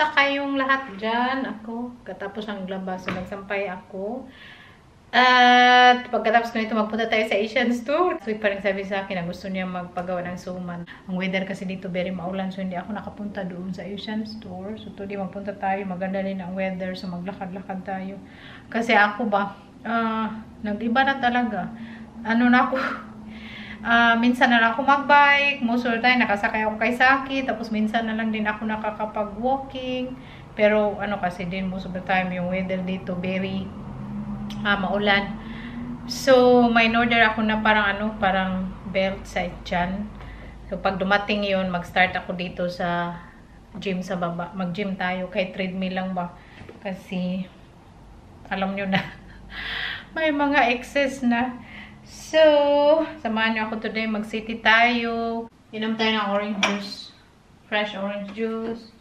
Kamusta kayong lahat dyan? Ako, katapos ng labas, so nagsampay ako. At pagkatapos ko nito, magpunta tayo sa Asian store. Sweet pa rin sabi sa akin na gusto niya magpagawa ng suman. Ang weather kasi dito very maulan, so hindi ako nakapunta doon sa Asian store. So today magpunta tayo, maganda din ang weather, so maglakad-lakad tayo. Kasi ako ba, nag-iba na talaga. Ano na ako, minsan na lang ako magbike, most of the time nakasakay ako kay Saki, tapos minsan na lang din ako nakakapag-walking. Pero ano kasi din, most of the time yung weather dito very maulan. So may order ako na parang belt sa tiyan. So pag dumating yun, mag-start ako dito sa gym sa baba. Mag-gym tayo, kahit treadmill lang ba. Kasi alam nyo na may mga excess na. So samahan nyo ako today, mag-city tayo. Inom tayo ng orange juice, fresh orange juice.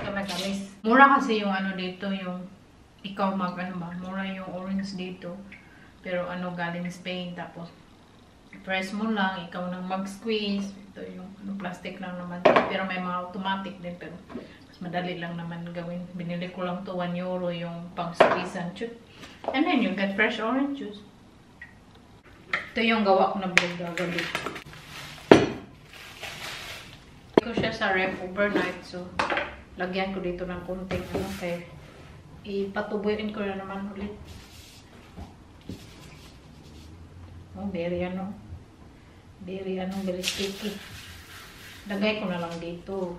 Matamis. Mura kasi yung ano dito, yung ikaw mura yung orange dito. Pero galing Spain. Tapos, press mo lang. Ikaw nang mag-squeeze. Ito yung plastic lang naman. Pero may mga automatic din. Pero, mas madali lang naman gawin. Binili ko lang to 1 euro yung pang-squeeze. And then, you get fresh orange juice. Ito yung gawa ko na vlog gagabi. Ito siya sa ref overnight. So, lagyan ko dito ng konting kaya ipatubuin ko na naman ulit. Very sticky. Lagay ko na lang dito.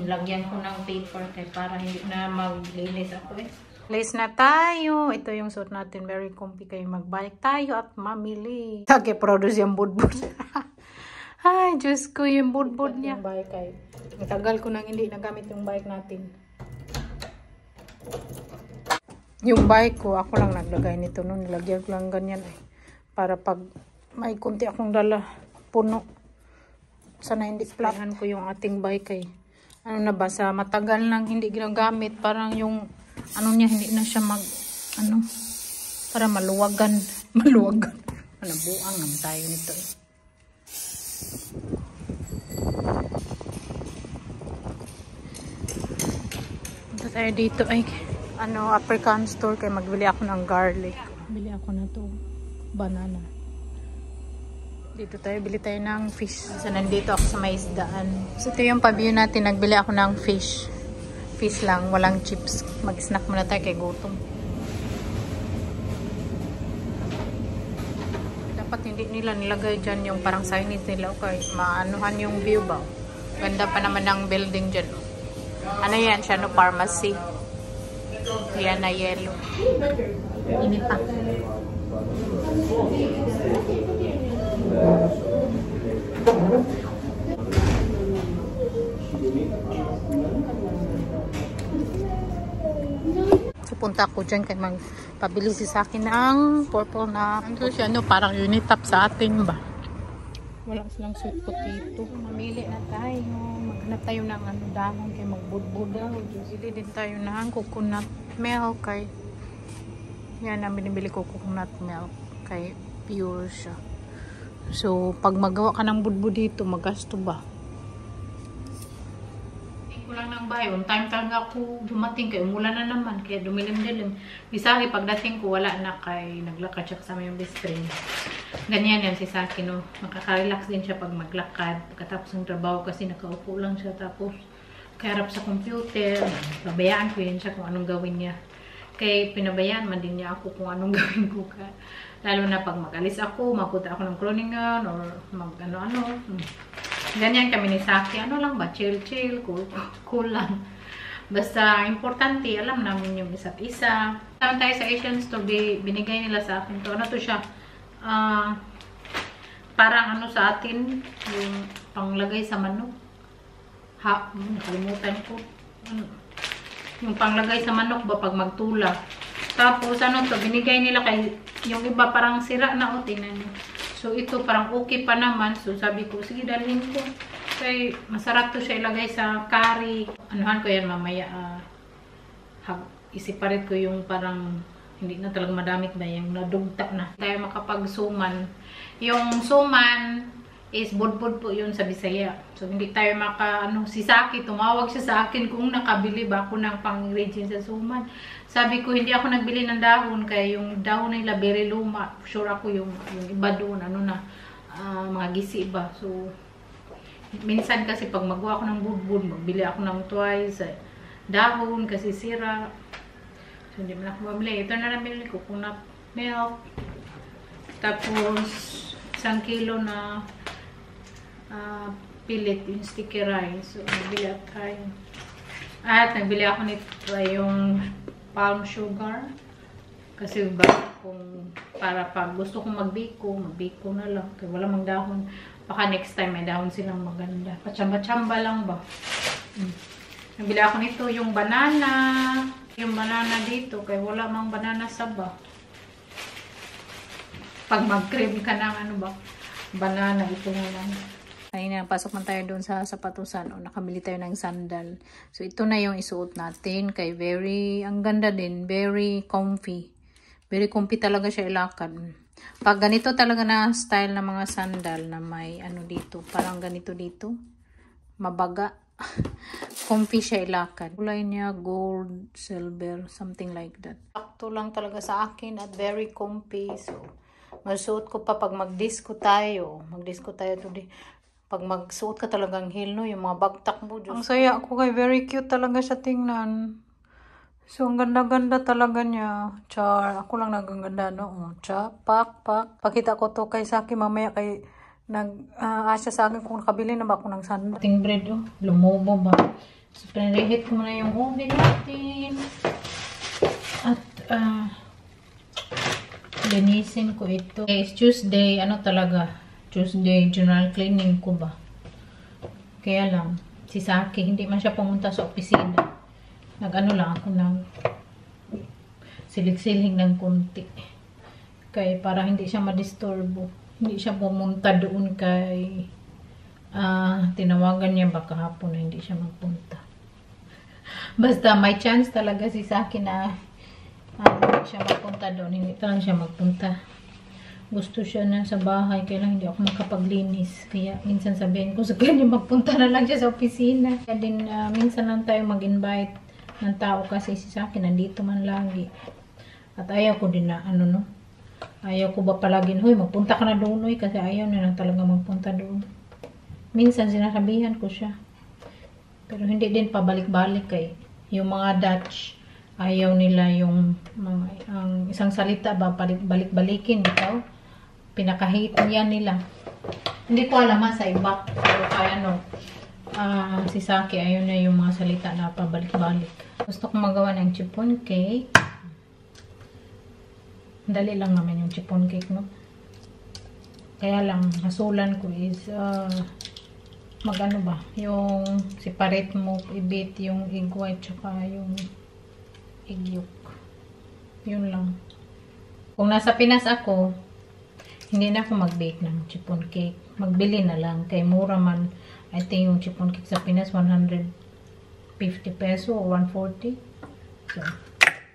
Lagyan ko ng paper para hindi na maglinis ako Lace na tayo. Ito yung suit natin. Very comfy kayo. Magbalik tayo at mamili. Lagi produce yung budbud. Ay, Diyos ko yung budbud niya. Yung bike ay. Matagal ko nang hindi nagamit yung bike natin. Yung bike ko, ako lang naglagay nito noon. Nilagyan ko lang ganyan para pag may kunti akong dala, puno. Sana hindi plahan ko yung ating bike ay. Ano na ba, sa matagal nang hindi ginagamit. Parang yung niya, hindi na siya para maluwagan. Buang naman tayo nito Punta tayo dito African store kaya magbili ako ng garlic. Bili ako na to banana. Dito tayo, bili tayo ng fish. So nandito ako sa may isdaan. So ito yung pa-view natin, nagbili ako ng fish lang, walang chips. Mag-snack muna tayo kay gutom. Dapat hindi nila nilagay dyan yung parang signage nila. Okay, maanuhan yung view ba? Ganda pa naman ng building dyan. Ano yan siya, pharmacy. Yan na yellow. Init pa. Punta ako dyan kaya magpabili sa akin ng purple na siya, parang unitap sa atin ba. Wala silang sweet potato. Mamili na tayo. Maghanap tayo ng dahon kaya magbudbud. Bili din tayo ng coconut milk kay yan ang binibili ko, coconut milk kay pure siya. So pag magawa ka ng budbud dito, magasto ba? Lang ng bahay. On time talaga ako dumating kay umulan na naman. Kaya dumilim-dilim. Di Saki, pagdating ko, wala na kay naglakad siya kasama yung best friend. Ganyan yan si Saki, no. Makaka-relax din siya pag maglakad. Pagkatapos ng trabaho kasi nakaupo lang siya. Tapos, kaharap sa computer. Pabayaan ko yun siya kung anong gawin niya. Kaya pinabayaan man din niya ako kung anong gawin ko. Lalo na pag mag-alis ako, mapunta ako ng cloningan or mag-ano-ano. Ganyan kami ni Saki. Ano lang ba? Chill, cool lang. Basta, importante, alam namin yung isa't isa. Tama tayo sa Asian store, binigay nila sa akin to. Ano to siya? Parang sa atin, yung panglagay sa manok. Nakalimutan ko. Yung panglagay sa manok ba pag magtula. Tapos, binigay nila kay, yung iba parang sira na, tingnan nyo. So, ito parang okay pa naman. So, sabi ko, sige, dalhin ko. Kaya, masarap to siya ilagay sa curry. Anuhan ko yan mamaya. isiparit ko yung parang hindi na talaga madamit ba yung nadugta na. Tayo makapag-suman. Yung suman is budbud po yun sa Bisaya. So hindi tayo si Saki, tumawag siya sa akin kung nakabili ba ako ng pang-ingredients sa suman. Sabi ko, hindi ako nagbili ng dahon, kaya yung dahon nila very luma. Sure ako yung iba doon, mga gisi ba. So, minsan kasi pag magawa ako ng budbud, magbili ako ng twice, dahon kasi sira. So, hindi mo na ako mabili. Ito na lang binili ko, coconut milk. Tapos, 1 kilo na pilit, yung sticky rice. So, nagbili at tayo. At nagbili ako nito yung palm sugar. Kasi kung para pag gusto kong magbiko na lang. Kaya wala mang dahon. Baka next time may dahon silang maganda. Pachamba-chamba lang ba? Nabili ako nito yung banana. Yung banana dito. Kaya wala mang banana saba. Pag mag-crave ka ng banana, ito na lang. Ayun, pasok man tayo doon sa sapatusan. Nakabili tayo ng sandal. So, ito na yung isuot natin. Kay ang ganda din. Very comfy. Very comfy talaga siya ilakad. Pag ganito talaga na style ng mga sandal na may dito. Parang ganito dito. Mabaga. Comfy siya ilakad. Kulay niya gold, silver, something like that. Sakto lang talaga sa akin at very comfy. So, masuot ko pa pag mag-disco tayo. Mag-disco tayo today. Pag magsuot ka talagang heel, no? Yung mga bagtak mo. Diyos. Ang saya ako kay. Very cute talaga siya tingnan. So, ang ganda-ganda talaga niya. Char. Ako lang nagaganda, no? Pak. Pakita ko to kay Saki mamaya kay asya sa akin kung nakabili na ba ako ng sandal. Ating bread, oh. Lumobo ba? So, pinarehit ko muna yung oven natin. At, linisin ko ito. Okay, it's Tuesday. Tuesday, general cleaning ko ba? Kaya lang, si Saki, hindi man siya pumunta sa opisina. Lang ako ng silig-siling ng konti. Kaya para hindi siya madisturbo. Hindi siya pumunta doon kay tinawagan niya baka hapon na hindi siya magpunta. Basta may chance talaga si Saki na hindi siya magpunta doon. Hindi talaga siya magpunta. Gusto siya na sa bahay, kaya lang hindi ako makapaglinis. Kaya minsan sabihin ko sa kanya, magpunta na lang siya sa opisina. Kaya din minsan lang tayo mag-invite ng tao kasi si Saki nandito man lagi. At ayaw ko din na ayaw ko ba palagi, hoy magpunta ka na doon, kasi ayaw na lang talaga magpunta doon. Minsan sinasabihan ko siya. Pero hindi din pabalik-balik kay yung mga Dutch. Ayaw nila yung ang isang salita ba balik-balikin bitaw. Pinakahit yan nila. Hindi ko alam sa iba. Pero kaya si Saki ayaw na yung mga salita na pabalik-balik. Gusto kong magawa ng chiffon cake. Dali lang naman yung chiffon cake, no? Kaya lang, hasulan ko is yung separate mo, i-beat yung egg white tsaka yung egg yolk. Yun lang. Kung nasa Pinas ako, hindi na ako mag-bake ng chiffon cake. Magbili na lang. Kay mura man. I think yung chiffon cake sa Pinas, 150 peso o 140. So,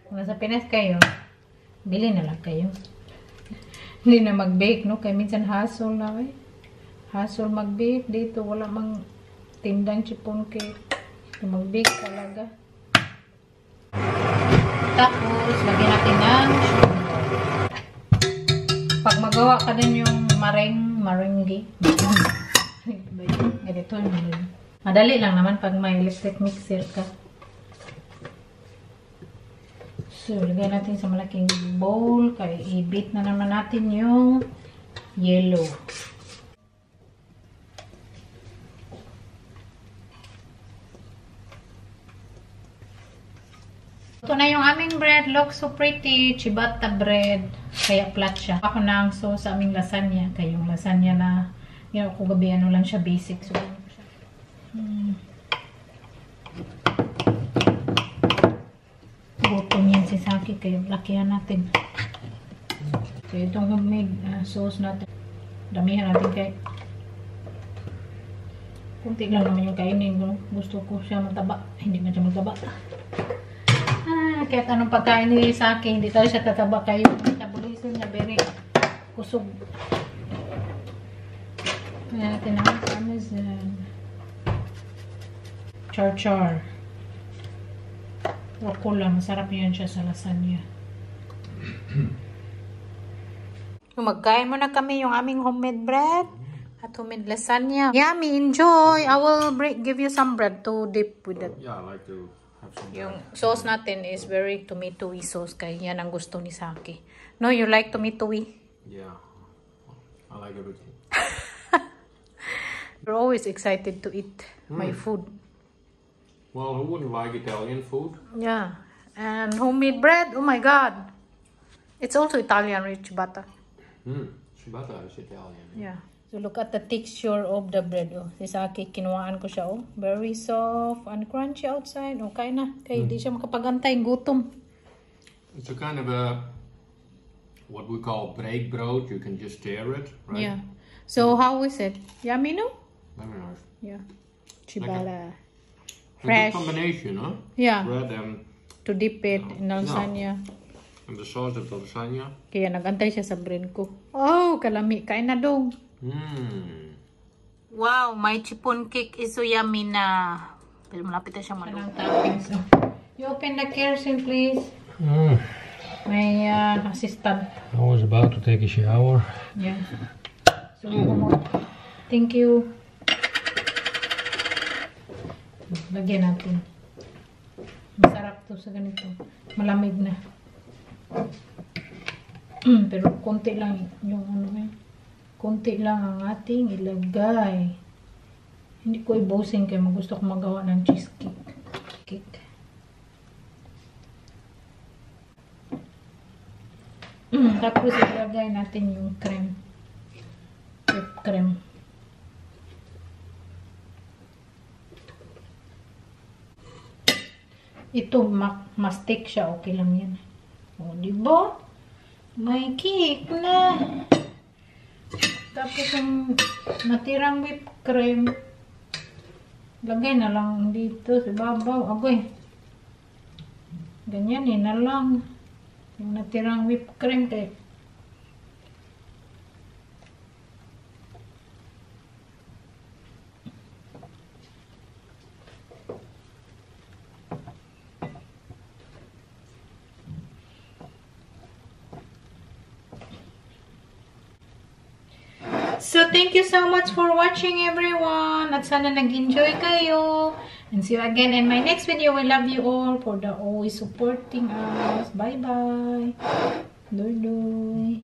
kung nasa Pinas kayo, bili na lang kayo. Hindi na mag-bake, no? Kaya minsan hassle na, hassle mag-bake. Dito, wala mang tindang chiffon cake. So, mag-bake talaga. Tapos, lagyan natin ng sugar. Pag magawa ka din yung maringi. Ganito yun. Madali lang naman pag may electric mixer ka. So, lagyan natin sa malaking bowl. Kaya i-beat na naman natin yung yellow. Ito na yung aming bread. Looks so pretty. Ciabatta bread. Kaya flat siya. Ako na ang sauce sa aming lasagna. Kaya yung lasagna na ginawa ko gabi, lang siya basic. So, gutom yan si Saki. Kaya lakihan natin. Kaya itong homemade sauce natin. Damihan natin kaya. Kunti lang naman yung kainin. Gusto ko siya mataba. Hindi man siya magtaba. kahit anong pagkain ni sa akin, hindi tayo siya tataba kayo. Metabolism niya, very kusog. Kaya natin ang Amazon. Char. Rucola, masarap yan siya sa lasagna. Magkain muna kami yung aming homemade bread at homemade lasagna. Yummy, enjoy! I will give you some bread to dip with it. Yeah, I like to have some bread. Yung sauce natin is very tomato-y sauce, kaya yan ang gusto ni Saki. No, you like tomato-y? Yeah, I like everything. You're always excited to eat my food. Well, who wouldn't like Italian food? Yeah. And homemade bread, oh my god. It's also Italian rich butter. Ciabatta is Italian. Yeah. So look at the texture of the bread. Oh, si Saki, kinuhaan ko siya. Oh, very soft and crunchy outside. Okay na. Kaya di siya makapagantay. Gutom. It's a kind of a, what we call breakbrood. You can just tear it, right? Yeah. So how is it? Yummy, no? Very nice. Yeah. Ciabatta. A Fresh. good combination, huh? Yeah. Bread and To dip it in lasagna. the sauce of the lasagna. Kaya nagantay siya sa brain ko. Oh, kalami. Kain na dong. Wow, my chiffon cake is so yummy na. Pero malapit na siyang maluto. So, you open the kerosene, please. My assistant. I was about to take a shower. Yeah. So, thank you. Lagyan natin. Masarap to sa ganito. Malamig na. Pero konti lang yung ano eh. Konti lang ang ating ilagay. Hindi ko i-bossing kaya gusto ko magawa ng cheesecake. Tapos ilagay natin yung cream. Whipped cream. Ito, mastik siya. Okay lang yan. O, diba? May cake na. Tapos yung natirang whipped cream, lagay na lang dito sa babaw. Agoy. Ganyan na lang. Yung natirang whipped cream kay So, thank you so much for watching, everyone. At sana nag-enjoy kayo. And see you again in my next video. We love you all for the always supporting us. Bye-bye. Doy-doy.